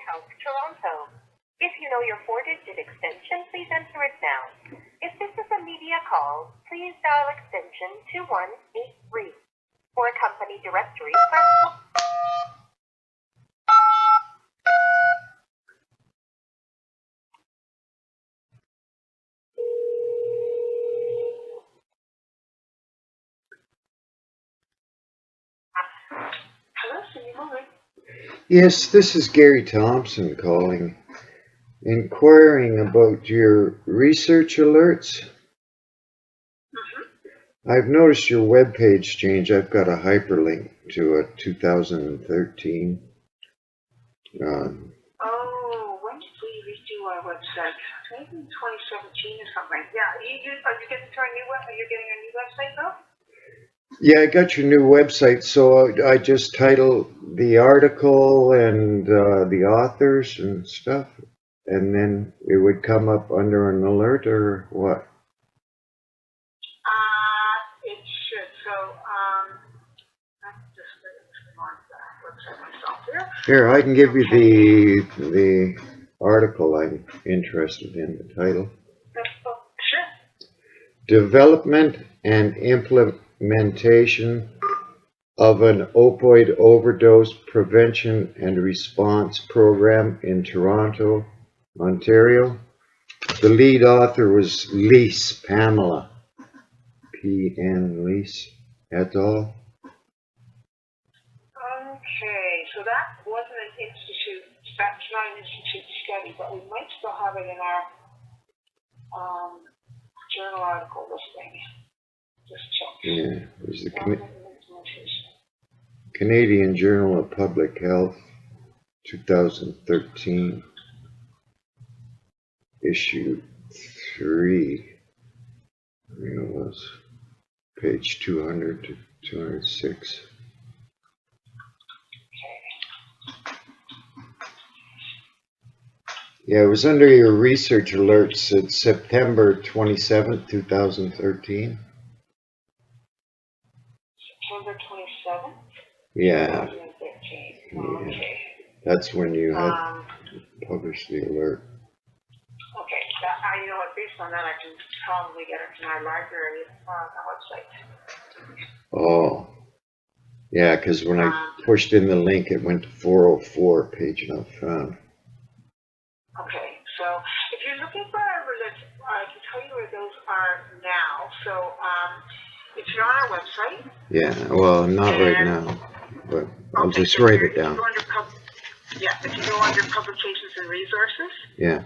Health Toronto. If you know your 4-digit extension, please enter it now. If this is a media call, please dial extension 2183. For a company directory, press... Hello, Cindy Muller. Yes, this is Gary Thompson calling, inquiring about your research alerts. I've noticed your webpage change. I've got a hyperlink to a 2013. Oh, when did we redo our website? Maybe in 2017 or something. Yeah, are you getting to our new website? Are you getting our new website though? Yeah, I got your new website, so I just title the article and the authors and stuff, and then it would come up under an alert or what? It should. So, I'm just on the website myself here. Here, I can give you the article I'm interested in, the title. Sure. Development and implementation of an opioid overdose prevention and response program in Toronto, Ontario. The lead author was Leece, Pamela, P.N. Leece, et al. Okay, so that wasn't an institute. That's not an institute study, but we might still have it in our journal article listing. Just check. Yeah, it was the Canadian Journal of Public Health, 2013, issue 3. I think it was page 200 to 206. Yeah, it was under your research alerts. It's September 27th, 2013. September 27th? Yeah. 2013. Yeah. Okay. That's when you had published the alert. Okay. You know what? Based on that, I can probably get it from our library on the website. Oh. Yeah, because when I pushed in the link, it went to 404, page not found. Okay, so if you're looking for our religion, I can tell you where those are now. So if you're on our website. Yeah, well, not right now, but I'll just write it down. If you go under publications and resources. Yeah.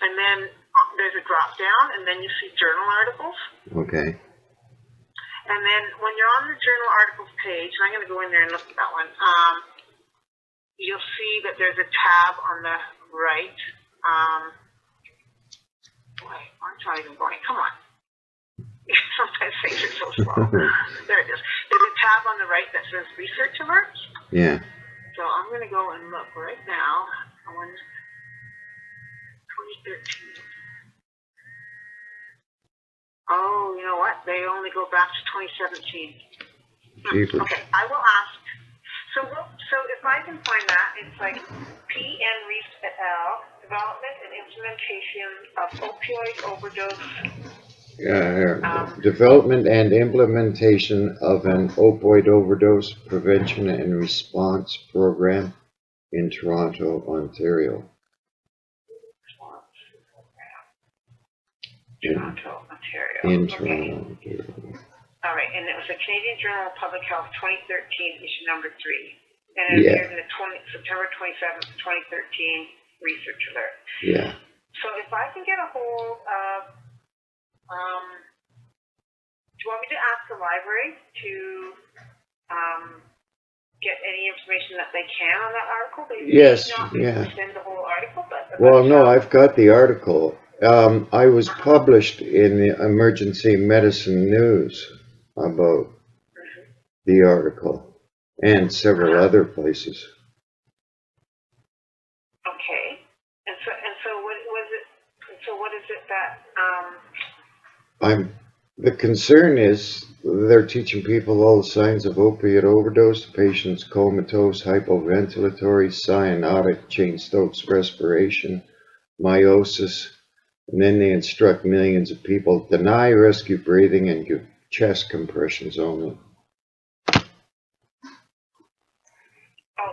And then there's a drop down, and then you see journal articles. Okay. And then when you're on the journal articles page, and I'm going to go in there and look at that one, you'll see that there's a tab on the right. Boy, I'm not even going. Come on. Sometimes things are so slow. There it is. There's a tab on the right that says research alerts. Yeah. So I'm going to go and look right now on 2013. Oh, you know what? They only go back to 2017. Okay, I will ask. So if I can find that, it's like P.N. Leece et al. Development and implementation of opioid overdose. Development and implementation of an opioid overdose prevention and response program in Toronto, Ontario. Toronto, Ontario. In Toronto, Ontario. All right, and it was the Canadian Journal of Public Health 2013, issue number 3. And it appeared in the September 27th, 2013 research alert. Yeah. So if I can get a hold of, do you want me to ask the library to get any information that they can on that article? They yes, may not send the whole article, but well, no, I've got the article. I was published in the Emergency Medicine News about the article and several other places. Okay, and so what was it? So what is it that the concern is they're teaching people all the signs of opiate overdose. The patient's comatose, hypoventilatory, cyanotic, chain Stokes respiration, meiosis, and then they instruct millions of people, deny rescue breathing and give chest compressions only. Oh,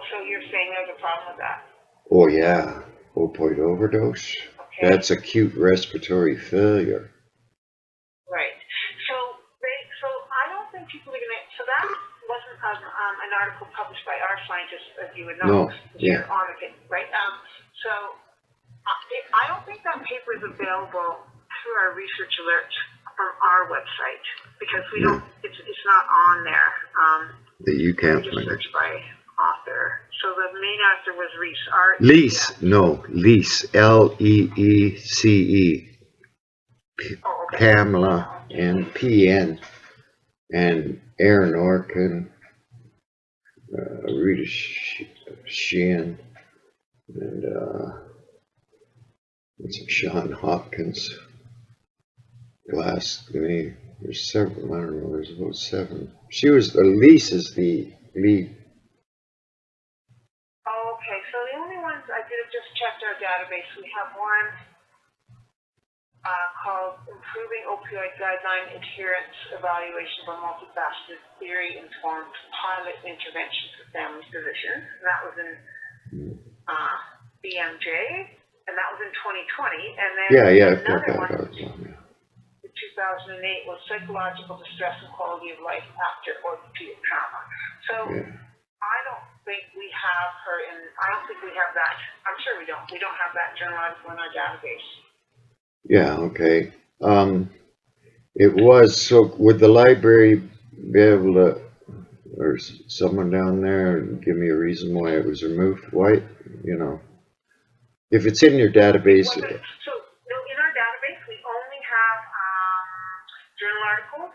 so you're saying there's a problem with that? Oh yeah, opioid overdose. Okay. That's acute respiratory failure. Right. So I don't think people are gonna. So that wasn't an article published by our scientists, as you would know. No. Yeah. On it, right? I don't think that paper is available through our research alerts from our website because we don't. It's not on there. That you can't just find it. search by author. So the main author was Leece. Leece. No, Leece. Leece. Oh, okay. Pamela and PN and Aaron Orkin, Rita Sheehan, and Shaun Hopkins. There's several. I don't know. There's about 7. Leece is the lead. Oh, okay. So the only ones I did have just checked our database. We have one called Improving Opioid Guideline Adherence Evaluation for Multifaceted Theory-Informed Pilot Interventions for Family Physicians. And that was in BMJ, and that was in 2020. And then another one in 2008 was Psychological Distress and Quality of Life After Orthopedic Trauma. So I don't think we have her in, I don't think we have that. I'm sure we don't. We don't have that journal article in our database. Yeah, okay. It was, so would the library be able to, or someone down there, give me a reason why it was removed? Why, if it's in your database. So, in our database, we only have journal articles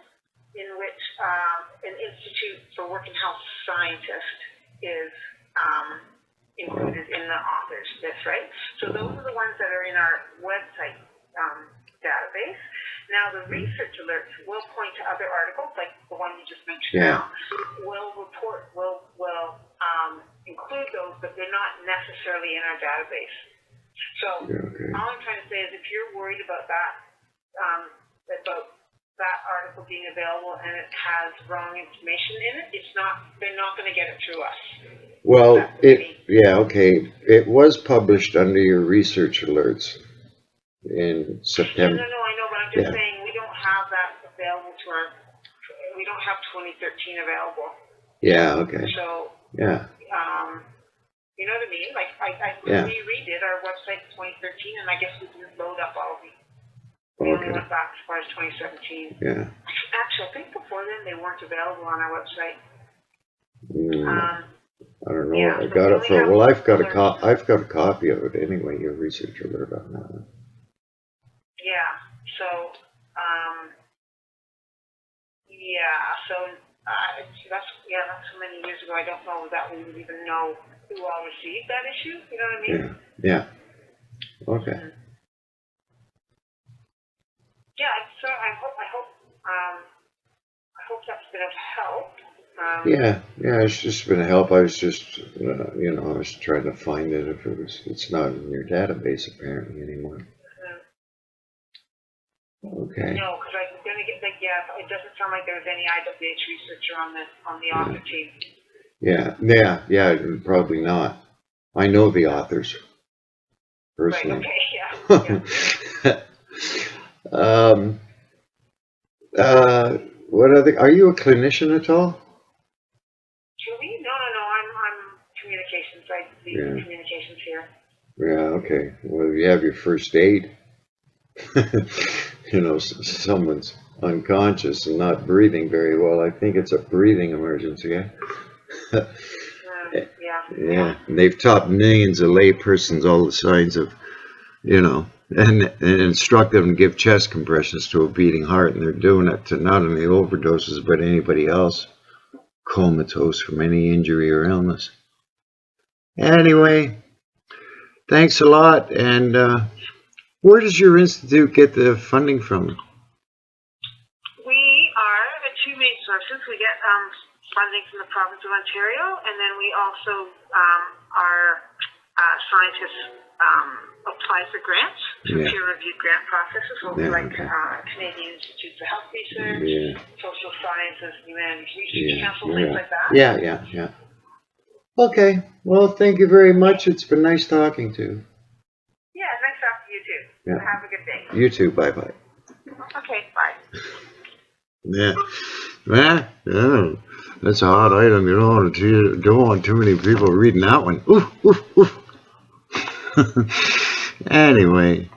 in which an Institute for Work and Health Scientist is included in the authors list, right? So those are the ones that are in our website database. Now the research alerts will point to other articles like the one you just mentioned now. Will include those, but they're not necessarily in our database. So all I'm trying to say is if you're worried about that article being available and it has wrong information in it, they're not going to get it through us. Well, it was published under your research alerts in September. No, I know, but I'm just saying we don't have that available we don't have 2013 available. Yeah, okay. So, you know what I mean? Like, we redid our website in 2013, and I guess we didn't load up all of them. We only went back as far as 2017. Yeah. Actually, I think before then they weren't available on our website. I don't know. I got it from. Well, I've got a copy of it anyway. Your research alert on that one. Yeah. So, that's so many years ago. I don't know that we would even know who all received that issue. You know what I mean? Yeah. Okay. Yeah. So I hope that's been of help. It's just been a help. I was just, I was trying to find it if it's not in your database apparently anymore. Okay. No, because I'm going to get it doesn't sound like there's any IWH researcher on the author team. Yeah, probably not. I know the authors personally. Right, okay, what other, are you a clinician at all? Julie? No, I'm communications. I lead communications here. Yeah, okay. Well, you have your first aid. Someone's unconscious and not breathing very well. I think it's a breathing emergency. Yeah. And they've taught millions of laypersons all the signs of, and instruct them to give chest compressions to a beating heart, and they're doing it to not only overdoses but anybody else comatose from any injury or illness. Anyway, thanks a lot. And where does your institute get the funding from? We are the two main funding from the province of Ontario, and then we also, our scientists apply for grants through peer-reviewed grant processes, so like Canadian Institute for Health Research, Social Sciences, Humanities Research Council, things like that. Yeah. Okay, well, thank you very much. It's been nice talking to you. Yeah, nice talking to you too. Yeah. Have a good day. You too, bye-bye. Okay, bye. Yeah, that's a hot item. You don't want too many people reading that one. Oof. Anyway,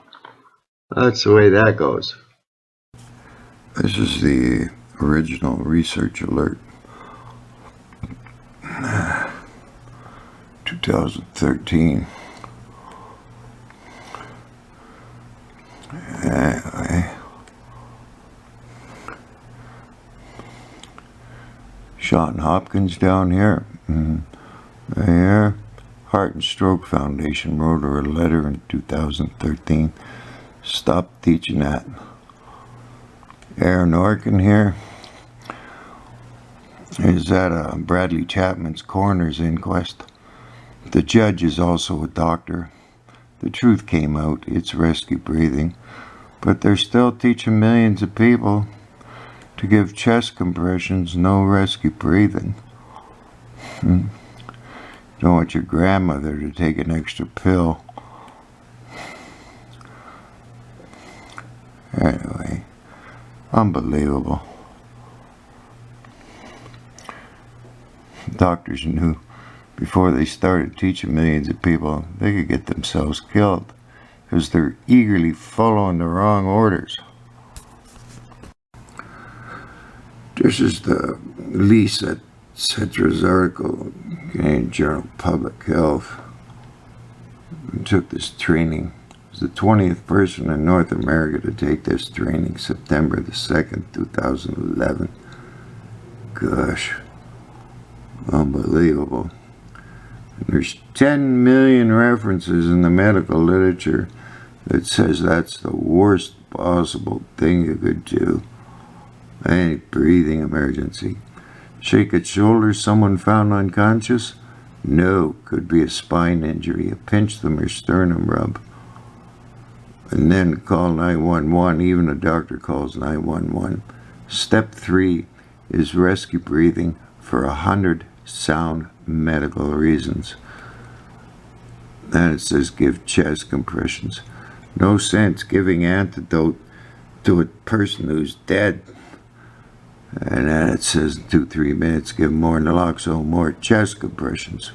that's the way that goes. This is the original research alert. 2013. Anyway. Shaun Hopkins down here. There. Heart and Stroke Foundation wrote her a letter in 2013. Stop teaching that. Aaron Orkin here is at Bradley Chapman's coroner's inquest. The judge is also a doctor. The truth came out. It's rescue breathing. But they're still teaching millions of people to give chest compressions, no rescue breathing. Don't want your grandmother to take an extra pill. Anyway, unbelievable. Doctors knew before they started teaching millions of people they could get themselves killed because they're eagerly following the wrong orders. This is the Leece at Cetra's article, Canadian Journal of Public Health. I took this training. I was the 20th person in North America to take this training, September the 2nd, 2011. Gosh, unbelievable. And there's 10 million references in the medical literature that says that's the worst possible thing you could do. Any breathing emergency. Shake its shoulders, someone found unconscious? No, could be a spine injury, a pinch them or sternum rub. And then call 911, even a doctor calls 911. Step 3 is rescue breathing for 100 sound medical reasons. Then it says give chest compressions. No sense giving antidote to a person who's dead. And then it says in 2-3 minutes, give more naloxone, more chest compressions.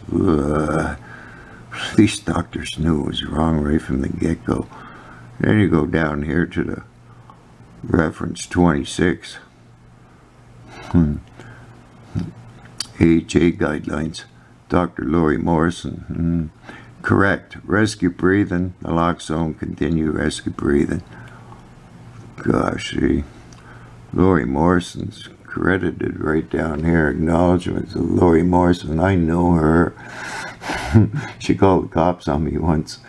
These doctors knew it was wrong right from the get-go. Then you go down here to the reference 26. AHA guidelines. Dr. Laurie Morrison. Correct. Rescue breathing. Naloxone, continue rescue breathing. Gosh, see. Laurie Morrison's credited right down here. Acknowledgements of Laurie Morrison. I know her. She called the cops on me once.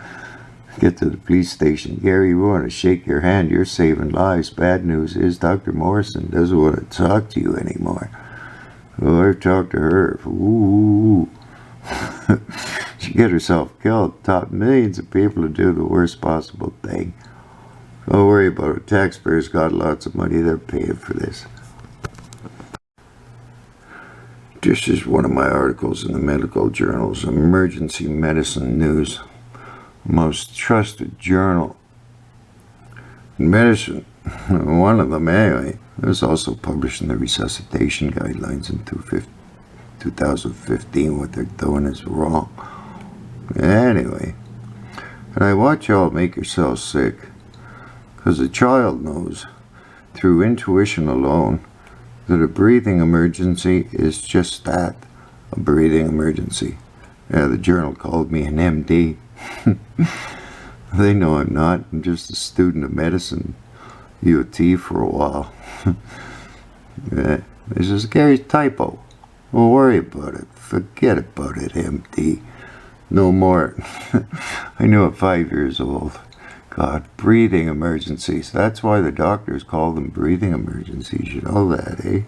Get to the police station. Gary, we want to shake your hand. You're saving lives. Bad news is Dr. Morrison doesn't want to talk to you anymore. Oh, I've talked to her. Ooh. She get herself killed. Taught millions of people to do the worst possible thing. Don't worry about it. Taxpayers got lots of money. They're paying for this. This is one of my articles in the medical journals, Emergency Medicine News. Most trusted journal in medicine. One of them, anyway. It was also published in the resuscitation guidelines in 2015. What they're doing is wrong. Anyway, and I watch y'all make yourselves sick. Because a child knows, through intuition alone, that a breathing emergency is just that, a breathing emergency. Yeah, the journal called me an MD. They know I'm not. I'm just a student of medicine, UT for a while. Yeah, this is Gary's typo. Don't worry about it. Forget about it, MD. No more. I knew at 5 years old. God, breathing emergencies. That's why the doctors call them breathing emergencies. You know that, eh?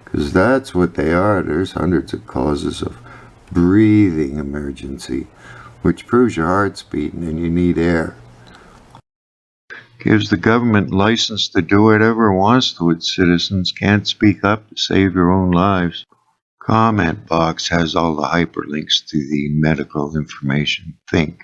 Because that's what they are. There's hundreds of causes of breathing emergency, which proves your heart's beating and you need air. Gives the government license to do whatever it wants to its citizens. Can't speak up to save your own lives. Comment box has all the hyperlinks to the medical information. Think.